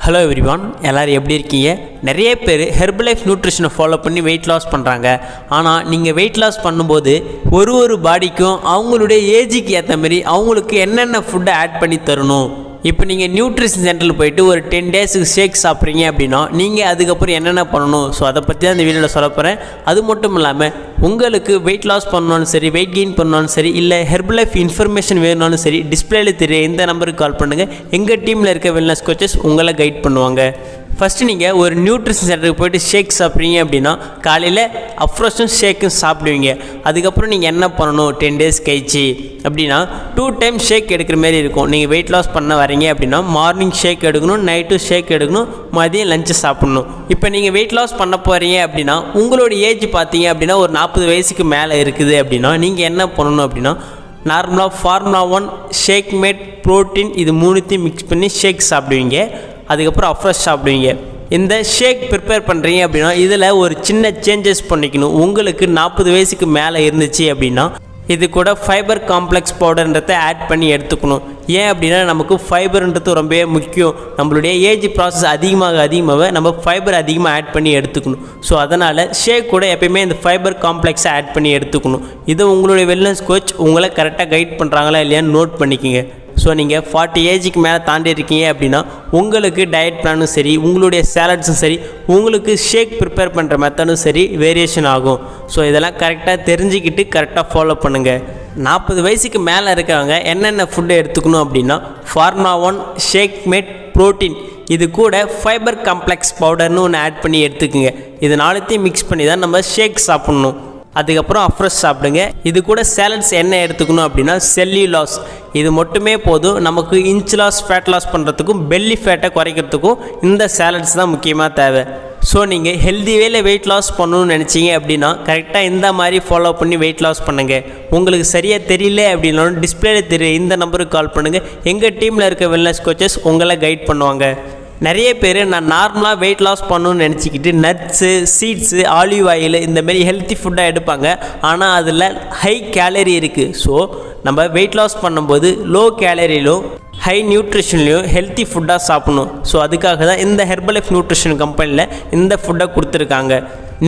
Hello everyone, எல்லோரும் எப்படி இருக்கீங்க? நிறைய பேர் ஹெர்பலைஃப் நியூட்ரிஷனை ஃபாலோ பண்ணி வெயிட் லாஸ் பண்ணுறாங்க. ஆனால் நீங்கள் வெயிட் லாஸ் பண்ணும்போது ஒரு பாடிக்கும் அவங்களுடைய ஏஜுக்கு ஏற்ற மாதிரி அவங்களுக்கு என்னென்ன ஃபுட்டை ஆட் பண்ணி தரணும். இப்போ நீங்கள் நியூட்ரிஷன் சென்டரில் போயிட்டு ஒரு 10 டேஸுக்கு ஷேக் சாப்பிட்றீங்க அப்படின்னா நீங்கள் அதுக்கப்புறம் என்னென்ன பண்ணணும், ஸோ அதை பற்றி தான் இந்த வீடியோவில் சொல்ல போகிறேன். அது மட்டும் இல்லாமல் உங்களுக்கு வெயிட் லாஸ் பண்ணாலும் சரி, வெயிட் கெயின் பண்ணாலும் சரி, இல்லை ஹெர்பலைஃப் இன்ஃபர்மேஷன் வேணுனாலும் சரி, டிஸ்பிளேல தெரிய இந்த நம்பருக்கு கால் பண்ணுங்கள். எங்கள் டீமில் இருக்க வெல்னஸ் கோச்சஸ் உங்களை கைட் பண்ணுவாங்க. ஃபஸ்ட்டு நீங்கள் ஒரு நியூட்ரிஷன் சென்டருக்கு போய்ட்டு ஷேக் சாப்பிட்றீங்க அப்படின்னா காலையில் அஃப்ரோஸும் ஷேக்கும் சாப்பிடுவீங்க. அதுக்கப்புறம் நீங்கள் என்ன பண்ணணும் 10 டேஸ் கழிச்சு அப்படின்னா 2 டைம் ஷேக் எடுக்கிற மாதிரி இருக்கும். நீங்கள் வெயிட் லாஸ் பண்ண வரீங்க அப்படின்னா மார்னிங் ஷேக் எடுக்கணும், நைட்டு ஷேக் எடுக்கணும், மதியம் லஞ்சு சாப்பிட்ணும். இப்போ நீங்கள் வெயிட் லாஸ் பண்ண போகிறீங்க அப்படின்னா உங்களோட ஏஜ் பார்த்தீங்க அப்படின்னா ஒரு 40 வயசுக்கு மேலே இருக்குது அப்படின்னா நீங்கள் என்ன பண்ணணும் அப்படின்னா நார்மலாக ஃபார்முலா 1 ஷேக் மேட் ப்ரோட்டீன் இது மூணுத்தையும் மிக்ஸ் பண்ணி ஷேக் சாப்பிடுவீங்க. அதுக்கப்புறம் அஃப்ரெஷ் சாப்பிடுவீங்க. இந்த ஷேக் ப்ரிப்பேர் பண்ணுறீங்க அப்படின்னா இதில் ஒரு சின்ன சேஞ்சஸ் பண்ணிக்கணும். உங்களுக்கு 40 வயசுக்கு மேலே இருந்துச்சு அப்படின்னா இது கூட ஃபைபர் காம்ப்ளெக்ஸ் பவுடர்ன்றதை ஆட் பண்ணி எடுத்துக்கணும். ஏன் அப்படின்னா நமக்கு ஃபைபர்ன்றது ரொம்பவே முக்கியம். நம்மளுடைய ஏஜ் ப்ராசஸ் அதிகமாக நம்ம ஃபைபர் அதிகமாக ஆட் பண்ணி எடுத்துக்கணும். ஸோ அதனால் ஷேக் கூட எப்பயுமே இந்த ஃபைபர் காம்ப்ளெக்ஸை ஆட் பண்ணி எடுத்துக்கணும். இதை உங்களுடைய வெல்னஸ் கோச் உங்களை கரெக்டாக கைட் பண்ணுறாங்களா இல்லையான்னு நோட் பண்ணிக்கோங்க. ஸோ நீங்கள் 40 ஏஜுக்கு மேலே தாண்டி இருக்கீங்க அப்படின்னா உங்களுக்கு டயட் பிளானும் சரி, உங்களுடைய சேலட்ஸும் சரி, உங்களுக்கு ஷேக் ப்ரிப்பேர் பண்ணுற மெத்தடும் சரி வேரியேஷன் ஆகும். ஸோ இதெல்லாம் கரெக்டாக தெரிஞ்சுக்கிட்டு கரெக்டாக ஃபாலோ பண்ணுங்கள். 40 வயசுக்கு மேலே இருக்கிறவங்க என்னென்ன ஃபுட்டு எடுத்துக்கணும் அப்படின்னா ஃபார்முலா 1 ஷேக் மேட் ப்ரோட்டீன் இது கூட ஃபைபர் காம்ப்ளெக்ஸ் பவுடர்னு ஒன்று ஆட் பண்ணி எடுத்துக்குங்க. இது நாலுத்தையும் மிக்ஸ் பண்ணி தான் நம்ம ஷேக் சாப்பிட்ணும். அதுக்கப்புறம் அஃப்ரெஷ் சாப்பிடுங்க. இது கூட சேலட்ஸ் என்ன எடுத்துக்கணும் அப்படின்னா செல்லுலாஸ் இது மட்டுமே போதும். நமக்கு இன்ச் லாஸ், ஃபேட் லாஸ் பண்ணுறதுக்கும் பெல்லி ஃபேட்டை குறைக்கிறதுக்கும் இந்த சேலட்ஸ் தான் முக்கியமாக தேவை. ஸோ நீங்கள் ஹெல்தி வேல வெயிட் லாஸ் பண்ணணும்னு நினச்சிங்க அப்படின்னா கரெக்டாக இந்த மாதிரி ஃபாலோ பண்ணி வெயிட் லாஸ் பண்ணுங்கள். உங்களுக்கு சரியாக தெரியல அப்படின்னாலும் டிஸ்பிளேல தெரிய இந்த நம்பருக்கு கால் பண்ணுங்கள். எங்கள் டீமில் இருக்க வெல்னஸ் கோச்சஸ் உங்களை கைட் பண்ணுவாங்க. நிறைய பேர் நான் நார்மலாக வெயிட் லாஸ் பண்ணணும்னு நினச்சிக்கிட்டு நட்ஸு, சீட்ஸு, ஆலிவ் ஆயில் இந்தமாரி ஹெல்த்தி ஃபுட்டாக எடுப்பாங்க. ஆனால் அதில் ஹை கேலரி இருக்குது. ஸோ நம்ம வெயிட் லாஸ் பண்ணும்போது லோ கேலரியிலும் ஹை நியூட்ரிஷன்லையும் ஹெல்த்தி ஃபுட்டாக சாப்பிடணும். ஸோ அதுக்காக தான் இந்த ஹெர்பலைஃப் நியூட்ரிஷன் கம்பெனியில் இந்த ஃபுட்டை கொடுத்துருக்காங்க.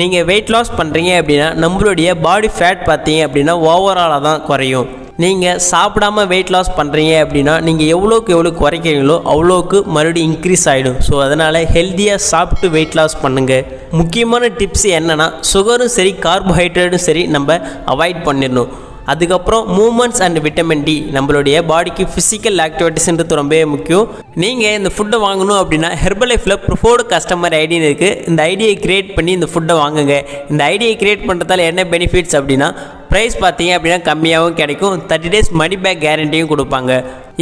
நீங்கள் வெயிட் லாஸ் பண்ணுறீங்க அப்படின்னா நம்மளுடைய பாடி ஃபேட் பார்த்தீங்க அப்படின்னா ஓவராலாக தான் குறையும். நீங்கள் சாப்பிடாமல் வெயிட் லாஸ் பண்ணுறீங்க அப்படின்னா நீங்கள் எவ்வளோக்கு குறைக்கிறீங்களோ அவ்வளோக்கு மறுபடியும் இன்க்ரீஸ் ஆகிடும். ஸோ அதனால் ஹெல்த்தியாக சாப்பிட்டு வெயிட் லாஸ் பண்ணுங்கள். முக்கியமான டிப்ஸ் என்னென்னா சுகரும் சரி, கார்போஹைட்ரேட்டும் சரி நம்ம அவாய்ட் பண்ணிடணும். அதுக்கப்புறம் மூமெண்ட்ஸ் அண்ட் விட்டமின் டி நம்மளுடைய பாடிக்கு ஃபிசிக்கல் ஆக்டிவிட்டிஸ்ன்றது ரொம்பவே முக்கியம். நீங்கள் இந்த ஃபுட்டை வாங்கணும் அப்படின்னா ஹெர்பலைஃப்பில் ப்ரிஃபர்டு கஸ்டமர் ஐடின்னு இருக்குது. இந்த ஐடியை க்ரியேட் பண்ணி இந்த ஃபுட்டை வாங்குங்க. இந்த ஐடியை க்ரியேட் பண்ணுறதால என்ன பெனிஃபிட்ஸ் அப்படின்னா ப்ரைஸ் பார்த்தீங்க அப்படின்னா கம்மியாகவும் கிடைக்கும். 30 டேஸ் மணி பேக் கேரண்டியும் கொடுப்பாங்க.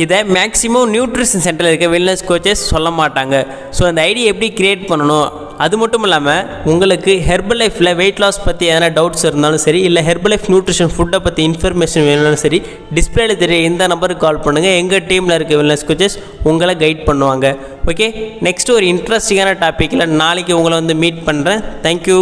இதை மேக்ஸிமம் நியூட்ரிஷன் சென்டரில் இருக்க வெல்னஸ் கோச்சஸ் சொல்ல மாட்டாங்க. ஸோ அந்த ஐடியை எப்படி க்ரியேட் பண்ணணும், அது மட்டும் இல்லாமல் உங்களுக்கு ஹெர்பலைஃப்பில் வெயிட் லாஸ் பற்றி எதனா டவுட்ஸ் இருந்தாலும் சரி, இல்லை ஹெர்பலைஃப் நியூட்ரிஷன் ஃபுட்டை பற்றி இன்ஃபர்மேஷன் வேணும்னாலும் சரி, டிஸ்பிளேல தெரிய இந்த நம்பருக்கு கால் பண்ணுங்கள். எங்கள் டீமில் இருக்க வெல்னஸ் கோச்சஸ் உங்களை கைட் பண்ணுவாங்க. ஓகே, நெக்ஸ்ட் ஒரு இன்ட்ரெஸ்டிங்கான டாப்பிக்கில் நாளைக்கு உங்களை மீட் பண்ணுறேன். தேங்க்யூ.